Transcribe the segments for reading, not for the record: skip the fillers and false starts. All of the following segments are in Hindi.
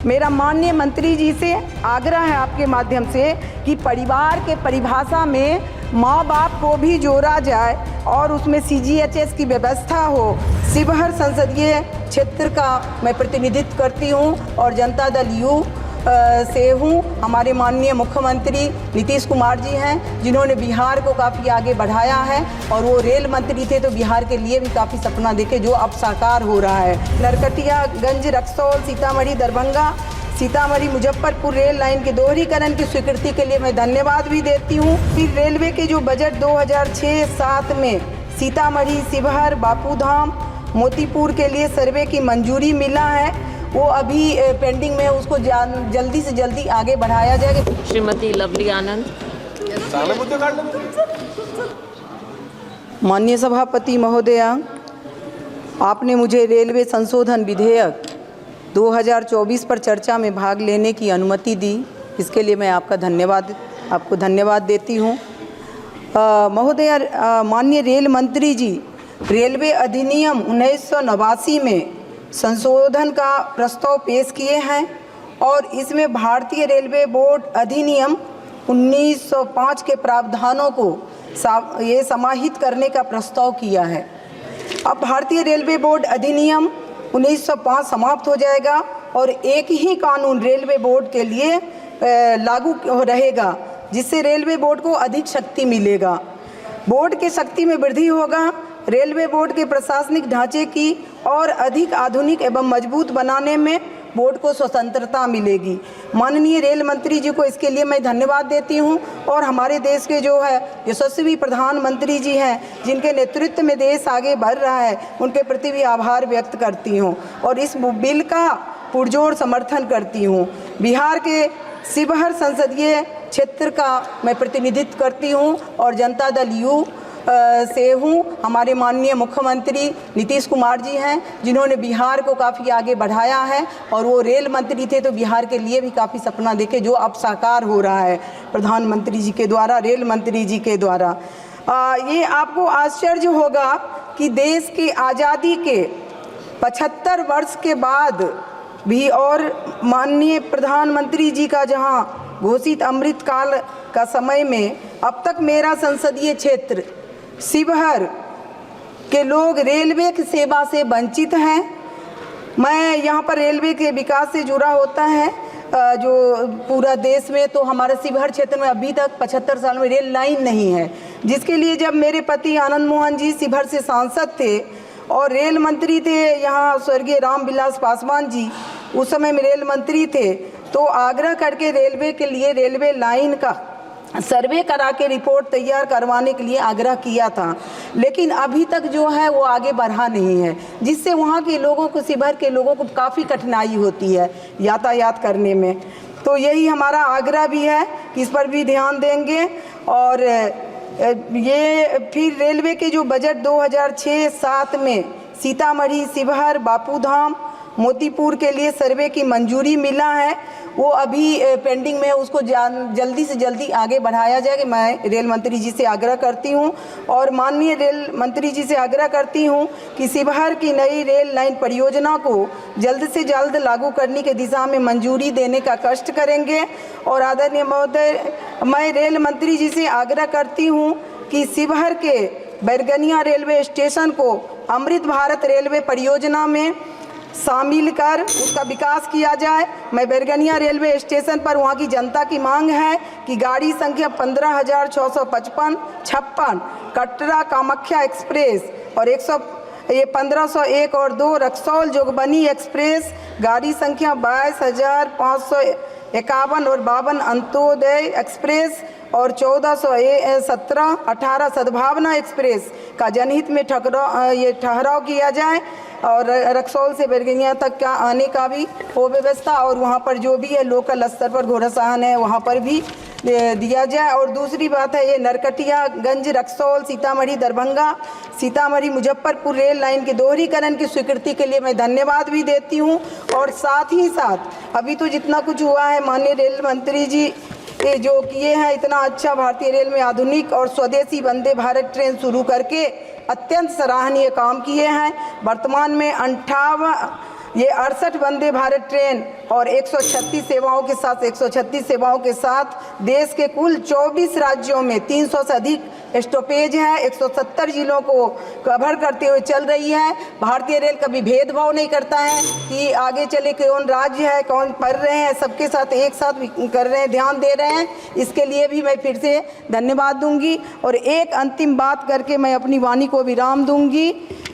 मेरा माननीय मंत्री जी से आग्रह है आपके माध्यम से कि परिवार के परिभाषा में माँ बाप को भी जोड़ा जाए और उसमें CGHS की व्यवस्था हो। शिवहर संसदीय क्षेत्र का मैं प्रतिनिधित्व करती हूँ और जनता दल यू से हूँ। हमारे माननीय मुख्यमंत्री नीतीश कुमार जी हैं जिन्होंने बिहार को काफ़ी आगे बढ़ाया है और वो रेल मंत्री थे तो बिहार के लिए भी काफ़ी सपना देखे जो अब साकार हो रहा है। नरकटियागंज, रक्सौल, सीतामढ़ी, दरभंगा, सीतामढ़ी, मुजफ्फरपुर रेल लाइन के दोहरीकरण की स्वीकृति के लिए मैं धन्यवाद भी देती हूँ। फिर रेलवे के जो बजट 2006-07 में सीतामढ़ी, शिवहर, बापूधाम, मोतीपुर के लिए सर्वे की मंजूरी मिला है, वो अभी पेंडिंग में है, उसको जल्दी से जल्दी आगे बढ़ाया जाएगा। श्रीमती लवली आनंद। माननीय सभापति महोदया, आपने मुझे रेलवे संशोधन विधेयक 2024 पर चर्चा में भाग लेने की अनुमति दी, इसके लिए मैं आपको धन्यवाद देती हूँ। महोदया, माननीय रेल मंत्री जी रेलवे अधिनियम 1989 में संशोधन का प्रस्ताव पेश किए हैं और इसमें भारतीय रेलवे बोर्ड अधिनियम 1905 के प्रावधानों को समाहित करने का प्रस्ताव किया है। अब भारतीय रेलवे बोर्ड अधिनियम 1905 समाप्त हो जाएगा और एक ही कानून रेलवे बोर्ड के लिए लागू रहेगा, जिससे रेलवे बोर्ड को अधिक शक्ति मिलेगा। बोर्ड के शक्ति में वृद्धि होगा, रेलवे बोर्ड के प्रशासनिक ढांचे की और अधिक आधुनिक एवं मजबूत बनाने में बोर्ड को स्वतंत्रता मिलेगी। माननीय रेल मंत्री जी को इसके लिए मैं धन्यवाद देती हूं और हमारे देश के जो है यशस्वी प्रधानमंत्री जी हैं जिनके नेतृत्व में देश आगे बढ़ रहा है, उनके प्रति भी आभार व्यक्त करती हूं और इस बिल का पुरजोर समर्थन करती हूं। बिहार के शिवहर संसदीय क्षेत्र का मैं प्रतिनिधित्व करती हूं और जनता दल यू से हूँ। हमारे माननीय मुख्यमंत्री नीतीश कुमार जी हैं जिन्होंने बिहार को काफ़ी आगे बढ़ाया है और वो रेल मंत्री थे तो बिहार के लिए भी काफ़ी सपना देखे जो अब साकार हो रहा है प्रधानमंत्री जी के द्वारा, रेल मंत्री जी के द्वारा। ये आपको आश्चर्य होगा कि देश की आज़ादी के 75 वर्ष के बाद भी और माननीय प्रधानमंत्री जी का जहाँ घोषित अमृतकाल का समय में अब तक मेरा संसदीय क्षेत्र शिवहर के लोग रेलवे की सेवा से वंचित हैं। मैं यहाँ पर रेलवे के विकास से जुड़ा होता है जो पूरा देश में, तो हमारे शिवहर क्षेत्र में अभी तक 75 साल में रेल लाइन नहीं है, जिसके लिए जब मेरे पति आनंद मोहन जी शिवहर से सांसद थे और रेल मंत्री थे यहाँ स्वर्गीय रामविलास पासवान जी उस समय में रेल मंत्री थे, तो आग्रह करके रेलवे के लिए रेलवे लाइन का सर्वे करा के रिपोर्ट तैयार करवाने के लिए आग्रह किया था, लेकिन अभी तक जो है वो आगे बढ़ा नहीं है, जिससे वहाँ के लोगों को, शिवहर के लोगों को काफ़ी कठिनाई होती है यातायात करने में। तो यही हमारा आग्रह भी है कि इस पर भी ध्यान देंगे। और ये फिर रेलवे के जो बजट 2006-07 में सीतामढ़ी, शिवहर, बापूधाम, मोतीपुर के लिए सर्वे की मंजूरी मिला है, वो अभी पेंडिंग में है, उसको जल्दी से जल्दी आगे बढ़ाया जाएगा। मैं रेल मंत्री जी से आग्रह करती हूँ और माननीय रेल मंत्री जी से आग्रह करती हूँ कि शिवहर की नई रेल लाइन परियोजना को जल्द से जल्द लागू करने की दिशा में मंजूरी देने का कष्ट करेंगे। और आदरणीय महोदय, मैं रेल मंत्री जी से आग्रह करती हूँ कि शिवहर के बैरगनिया रेलवे स्टेशन को अमृत भारत रेलवे परियोजना में शामिल कर उसका विकास किया जाए। मैं बैरगनिया रेलवे स्टेशन पर वहाँ की जनता की मांग है कि गाड़ी संख्या 15,656 कटरा कामाख्या एक्सप्रेस और 1501 और 2 रक्सौल जोगबनी एक्सप्रेस, गाड़ी संख्या 22,551 और 52 अंत्योदय एक्सप्रेस और 1417-18 सद्भावना एक्सप्रेस का जनहित में ठहराव किया जाए और रक्सौल से बैरगनिया तक का आने का भी हो व्यवस्था और वहाँ पर जो भी है लोकल स्तर पर घोड़ासहन है वहाँ पर भी दिया जाए। और दूसरी बात है ये नरकटियागंज, रक्सौल, सीतामढ़ी, दरभंगा, सीतामढ़ी, मुजफ्फरपुर रेल लाइन के दोहरीकरण की स्वीकृति के लिए मैं धन्यवाद भी देती हूँ। और साथ ही साथ अभी तो जितना कुछ हुआ है माननीय रेल मंत्री जी जो किए हैं, इतना अच्छा भारतीय रेल में आधुनिक और स्वदेशी वंदे भारत ट्रेन शुरू करके अत्यंत सराहनीय काम किए हैं। वर्तमान में ये 68 वंदे भारत ट्रेन और 136 सेवाओं के साथ देश के कुल 24 राज्यों में 300 से अधिक स्टॉपेज हैं, 170 जिलों को कवर करते हुए चल रही है। भारतीय रेल कभी भेदभाव नहीं करता है कि आगे चले कौन राज्य है, कौन पढ़ रहे हैं, सबके साथ एक साथ कर रहे हैं, ध्यान दे रहे हैं। इसके लिए भी मैं फिर से धन्यवाद दूंगी। और एक अंतिम बात करके मैं अपनी वाणी को विराम दूंगी,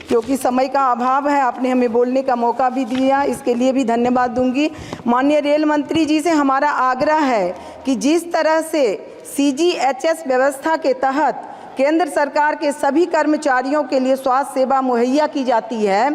क्योंकि समय का अभाव है, आपने हमें बोलने का मौका भी दिया, इसके लिए भी धन्यवाद दूंगी। माननीय रेल मंत्री जी से हमारा आग्रह है कि जिस तरह से CGHS व्यवस्था के तहत केंद्र सरकार के सभी कर्मचारियों के लिए स्वास्थ्य सेवा मुहैया की जाती है,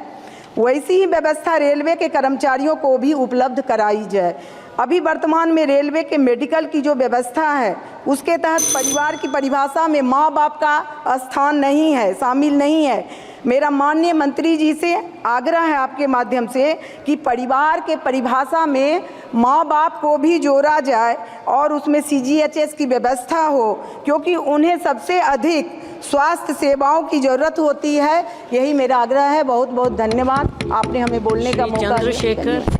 वैसी ही व्यवस्था रेलवे के कर्मचारियों को भी उपलब्ध कराई जाए। अभी वर्तमान में रेलवे के मेडिकल की जो व्यवस्था है उसके तहत परिवार की परिभाषा में माँ बाप का स्थान नहीं है, शामिल नहीं है। मेरा माननीय मंत्री जी से आग्रह है आपके माध्यम से कि परिवार के परिभाषा में माँ बाप को भी जोड़ा जाए और उसमें CGHS की व्यवस्था हो, क्योंकि उन्हें सबसे अधिक स्वास्थ्य सेवाओं की ज़रूरत होती है। यही मेरा आग्रह है। बहुत बहुत धन्यवाद, आपने हमें बोलने का मौका दिया।